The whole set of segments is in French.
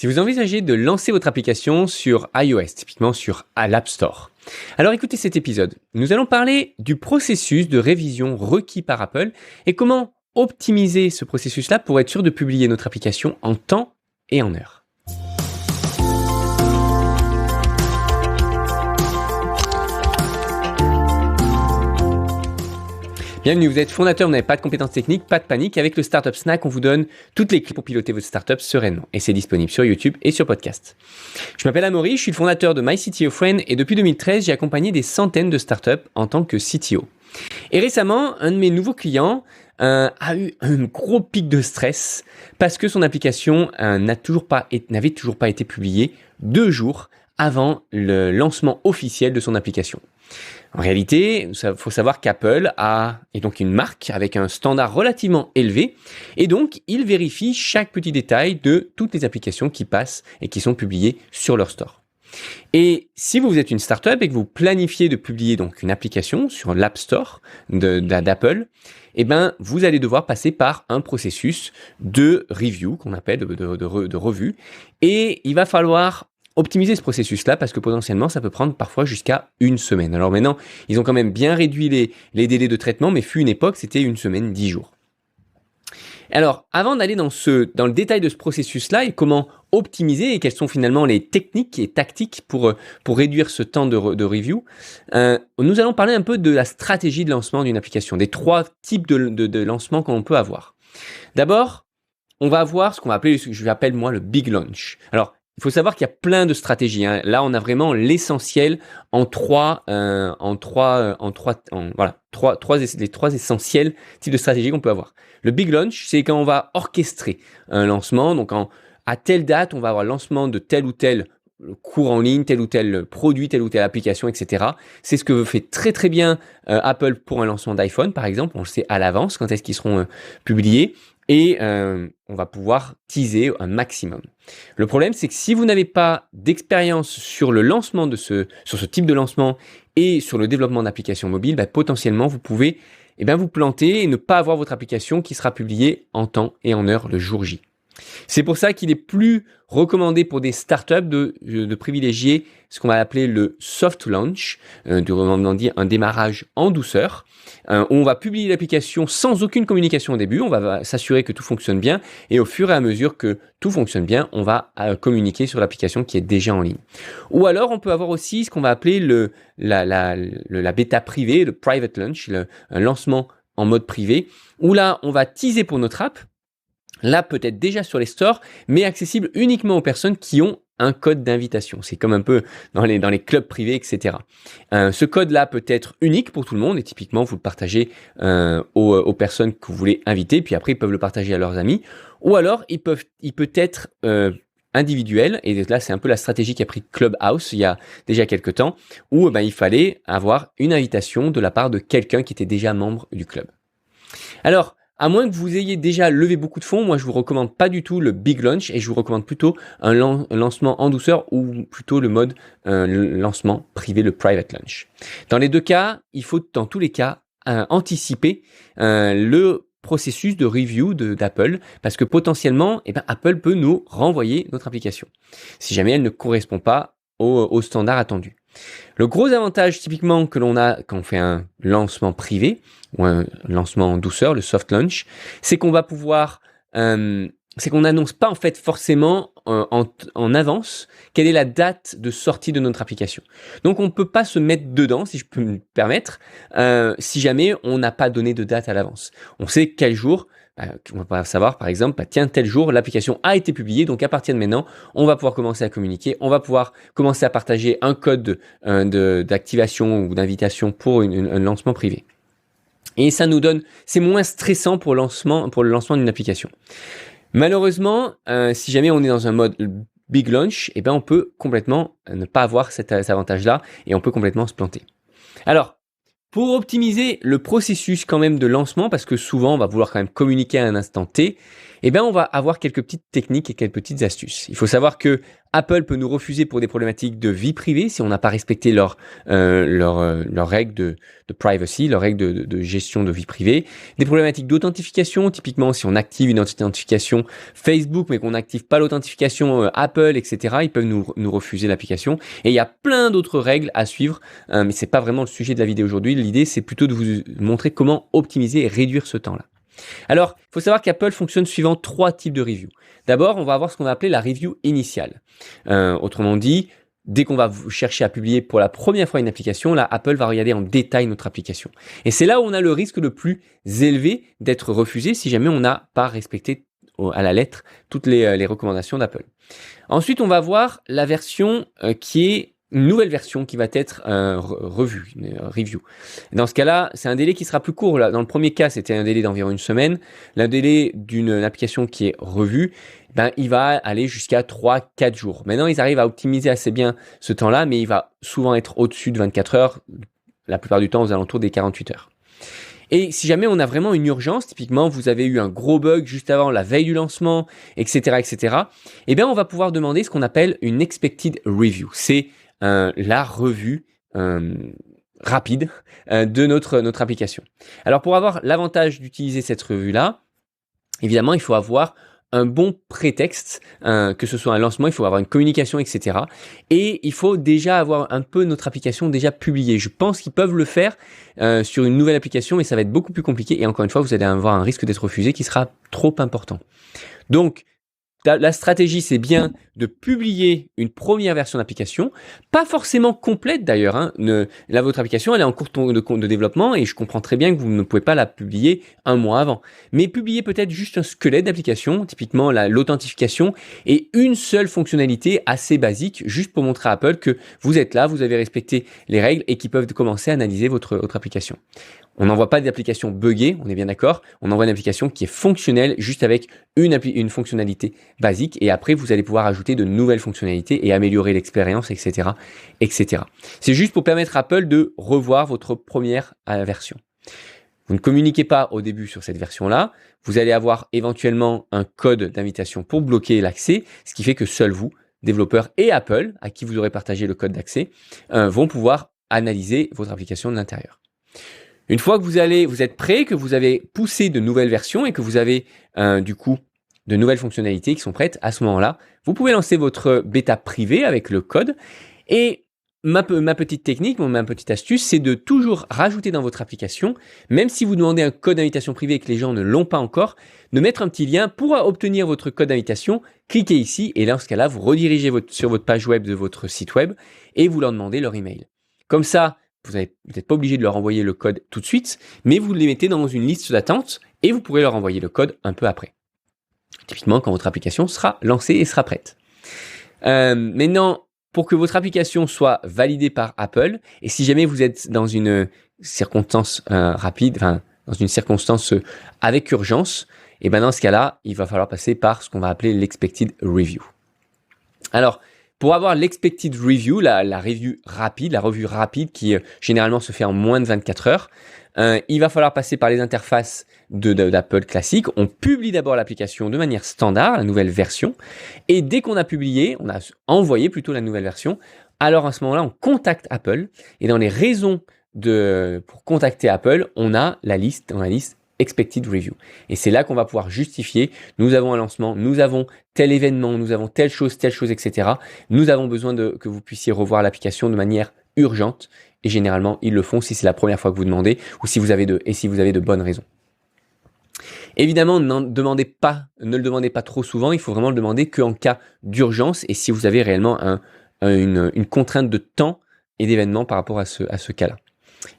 Si vous envisagez de lancer votre application sur iOS, typiquement sur l'App Store, alors écoutez cet épisode. Nous allons parler du processus de révision requis par Apple et comment optimiser ce processus-là pour être sûr de publier notre application en temps et en heure. Bienvenue, vous êtes fondateur, vous n'avez pas de compétences techniques, pas de panique. Avec le Startup Snack, on vous donne toutes les clés pour piloter votre startup sereinement. Et c'est disponible sur YouTube et sur podcast. Je m'appelle Amaury, je suis le fondateur de MyCTOFriend et depuis 2013, j'ai accompagné des centaines de startups en tant que CTO. Et récemment, un de mes nouveaux clients a eu un gros pic de stress parce que son application n'avait toujours pas été publiée 2 jours avant le lancement officiel de son application. En réalité, il faut savoir qu'Apple est donc une marque avec un standard relativement élevé et donc il vérifie chaque petit détail de toutes les applications qui passent et qui sont publiées sur leur store. Et si vous êtes une startup et que vous planifiez de publier donc une application sur l'App Store d'Apple, eh ben vous allez devoir passer par un processus de review qu'on appelle de revue et il va falloir optimiser ce processus-là parce que potentiellement ça peut prendre parfois jusqu'à 1 semaine. Alors maintenant, ils ont quand même bien réduit les délais de traitement, mais fut une époque, c'était 1 semaine, 10 jours. Alors, avant d'aller dans le détail de ce processus-là et comment optimiser et quelles sont finalement les techniques et tactiques pour réduire ce temps de review, nous allons parler un peu de la stratégie de lancement d'une application, des 3 types de lancement qu'on peut avoir. D'abord, on va avoir ce qu'on va appeler, ce que je l'appelle moi le big launch. Alors, il faut savoir qu'il y a plein de stratégies. Là, on a vraiment l'essentiel les trois essentiels types de stratégies qu'on peut avoir. Le big launch, c'est quand on va orchestrer un lancement. Donc, à telle date, on va avoir le lancement de tel ou tel cours en ligne, tel ou tel produit, telle ou telle application, etc. C'est ce que fait très très bien Apple pour un lancement d'iPhone, par exemple. On le sait à l'avance quand est-ce qu'ils seront publiés. Et on va pouvoir teaser un maximum. Le problème, c'est que si vous n'avez pas d'expérience sur le lancement sur ce type de lancement et sur le développement d'applications mobiles, potentiellement, vous pouvez vous planter et ne pas avoir votre application qui sera publiée en temps et en heure le jour J. C'est pour ça qu'il est plus recommandé pour des startups de privilégier ce qu'on va appeler le soft launch, dire un démarrage en douceur, où on va publier l'application sans aucune communication au début, on va s'assurer que tout fonctionne bien et au fur et à mesure que tout fonctionne bien, on va communiquer sur l'application qui est déjà en ligne. Ou alors on peut avoir aussi ce qu'on va appeler la bêta privée, le private launch, un lancement en mode privé, où là on va teaser pour notre app. Là, peut-être déjà sur les stores, mais accessible uniquement aux personnes qui ont un code d'invitation. C'est comme un peu dans les clubs privés, etc. Ce code-là peut être unique pour tout le monde et typiquement, vous le partagez aux personnes que vous voulez inviter, puis après, ils peuvent le partager à leurs amis. Ou alors, il peut être individuel, et là, c'est un peu la stratégie qu'a pris Clubhouse il y a déjà quelques temps, où il fallait avoir une invitation de la part de quelqu'un qui était déjà membre du club. Alors, à moins que vous ayez déjà levé beaucoup de fonds, moi je vous recommande pas du tout le big launch et je vous recommande plutôt un lancement en douceur ou plutôt le mode lancement privé, le private launch. Dans les 2 cas, il faut dans tous les cas anticiper le processus de review d'Apple parce que potentiellement, Apple peut nous renvoyer notre application si jamais elle ne correspond pas au standard attendu. Le gros avantage typiquement que l'on a quand on fait un lancement privé ou un lancement en douceur, le soft launch, c'est qu'on va pouvoir, c'est qu'on n'annonce pas en fait forcément en avance quelle est la date de sortie de notre application. Donc on ne peut pas se mettre dedans, si je peux me permettre, si jamais on n'a pas donné de date à l'avance. On sait quel jour. On va savoir par exemple, tel jour l'application a été publiée, donc à partir de maintenant, on va pouvoir commencer à communiquer, on va pouvoir commencer à partager un code d'activation ou d'invitation pour un lancement privé. Et ça nous donne, c'est moins stressant pour le lancement d'une application. Malheureusement, si jamais on est dans un mode big launch, on peut complètement ne pas avoir cet avantage-là et on peut complètement se planter. Alors, pour optimiser le processus quand même de lancement, parce que souvent on va vouloir quand même communiquer à un instant T, Eh bien, on va avoir quelques petites techniques et quelques petites astuces. Il faut savoir que Apple peut nous refuser pour des problématiques de vie privée si on n'a pas respecté leurs règles de privacy, leurs règles de gestion de vie privée. Des problématiques d'authentification, typiquement si on active une authentification Facebook mais qu'on n'active pas l'authentification Apple, etc., ils peuvent nous refuser l'application. Et il y a plein d'autres règles à suivre, mais c'est pas vraiment le sujet de la vidéo aujourd'hui. L'idée, c'est plutôt de vous montrer comment optimiser et réduire ce temps-là. Alors, il faut savoir qu'Apple fonctionne suivant 3 types de reviews. D'abord, on va avoir ce qu'on va appeler la review initiale. Autrement dit, dès qu'on va chercher à publier pour la première fois une application, là, Apple va regarder en détail notre application. Et c'est là où on a le risque le plus élevé d'être refusé si jamais on n'a pas respecté à la lettre toutes les recommandations d'Apple. Ensuite, on va voir la version qui est une nouvelle version qui va être revue, une review. Dans ce cas-là, c'est un délai qui sera plus court. Là, dans le premier cas, c'était un délai d'environ une semaine. Le délai d'une application qui est revue, il va aller jusqu'à 3-4 jours. Maintenant, ils arrivent à optimiser assez bien ce temps-là, mais il va souvent être au-dessus de 24 heures, la plupart du temps aux alentours des 48 heures. Et si jamais on a vraiment une urgence, typiquement vous avez eu un gros bug juste avant la veille du lancement, etc., eh bien on va pouvoir demander ce qu'on appelle une expected review. C'est la revue rapide de notre application. Alors pour avoir l'avantage d'utiliser cette revue-là, évidemment il faut avoir un bon prétexte, que ce soit un lancement, il faut avoir une communication, etc. Et il faut déjà avoir un peu notre application déjà publiée. Je pense qu'ils peuvent le faire sur une nouvelle application, mais ça va être beaucoup plus compliqué. Et encore une fois, vous allez avoir un risque d'être refusé qui sera trop important. Donc, la stratégie, c'est bien de publier une première version d'application, pas forcément complète d'ailleurs. Là, votre application, elle est en cours de développement et je comprends très bien que vous ne pouvez pas la publier un mois avant. Mais publier peut-être juste un squelette d'application, typiquement l'authentification et une seule fonctionnalité assez basique, juste pour montrer à Apple que vous êtes là, vous avez respecté les règles et qu'ils peuvent commencer à analyser votre application. On n'envoie pas d'application buggée, on est bien d'accord. On envoie une application qui est fonctionnelle, juste avec une fonctionnalité basique. Et après, vous allez pouvoir ajouter de nouvelles fonctionnalités et améliorer l'expérience, etc., etc. C'est juste pour permettre à Apple de revoir votre première version. Vous ne communiquez pas au début sur cette version-là. Vous allez avoir éventuellement un code d'invitation pour bloquer l'accès, ce qui fait que seuls vous, développeurs et Apple, à qui vous aurez partagé le code d'accès, vont pouvoir analyser votre application de l'intérieur. Une fois que vous êtes prêt, que vous avez poussé de nouvelles versions et que vous avez du coup de nouvelles fonctionnalités qui sont prêtes, à ce moment-là, vous pouvez lancer votre bêta privée avec le code. Et ma petite technique, ma petite astuce, c'est de toujours rajouter dans votre application, même si vous demandez un code d'invitation privé et que les gens ne l'ont pas encore, de mettre un petit lien pour obtenir votre code d'invitation. Cliquez ici et dans ce cas-là, vous redirigez sur votre page web de votre site web et vous leur demandez leur email. Comme ça, vous n'êtes pas obligé de leur envoyer le code tout de suite, mais vous les mettez dans une liste d'attente et vous pourrez leur envoyer le code un peu après. Typiquement, quand votre application sera lancée et sera prête. Maintenant, pour que votre application soit validée par Apple, et si jamais vous êtes dans une circonstance rapide, enfin, dans une circonstance avec urgence, et ben dans ce cas-là, il va falloir passer par ce qu'on va appeler l'expected review. Alors, pour avoir l'expected review, la review rapide, la revue rapide qui généralement se fait en moins de 24 heures, il va falloir passer par les interfaces d'Apple classique. On publie d'abord l'application de manière standard, la nouvelle version, et dès qu'on a publié, on a envoyé plutôt la nouvelle version, alors à ce moment-là, on contacte Apple, et dans les raisons pour contacter Apple, on a la liste expected review. Et c'est là qu'on va pouvoir justifier, nous avons un lancement, nous avons tel événement, nous avons telle chose, etc. Nous avons besoin que vous puissiez revoir l'application de manière urgente. Et généralement, ils le font si c'est la première fois que vous demandez ou si vous avez de bonnes raisons. Évidemment, ne le demandez pas trop souvent. Il faut vraiment le demander qu'en cas d'urgence et si vous avez réellement une contrainte de temps et d'événement par rapport à ce cas-là.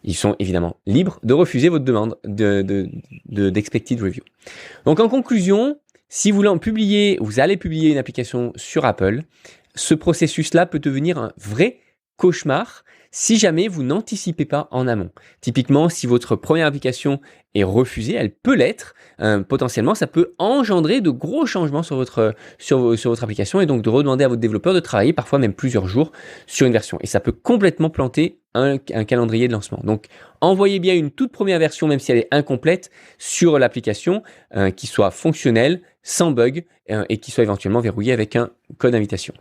Ils sont évidemment libres de refuser votre demande d'expected review. Donc en conclusion, si vous allez publier une application sur Apple, ce processus-là peut devenir un vrai cauchemar si jamais vous n'anticipez pas en amont. Typiquement, si votre première application est refusée, elle peut l'être, potentiellement ça peut engendrer de gros changements sur votre application et donc de redemander à votre développeur de travailler parfois même plusieurs jours sur une version. Et ça peut complètement planter un calendrier de lancement. Donc, envoyez bien une toute première version, même si elle est incomplète, sur l'application, qui soit fonctionnelle, sans bug, et qui soit éventuellement verrouillée avec un code d'invitation.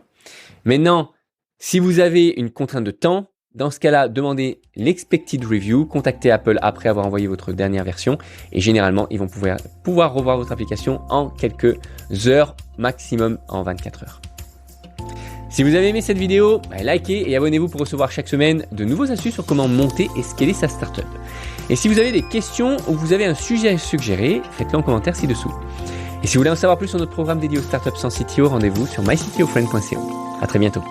Maintenant, si vous avez une contrainte de temps, dans ce cas-là, demandez l'expected review, contactez Apple après avoir envoyé votre dernière version et généralement, ils vont pouvoir revoir votre application en quelques heures, maximum en 24 heures. Si vous avez aimé cette vidéo, likez et abonnez-vous pour recevoir chaque semaine de nouveaux astuces sur comment monter et scaler sa startup. Et si vous avez des questions ou vous avez un sujet à suggérer, faites-le en commentaire ci-dessous. Et si vous voulez en savoir plus sur notre programme dédié aux startups sans CTO, rendez-vous sur myctofriend.co. À très bientôt.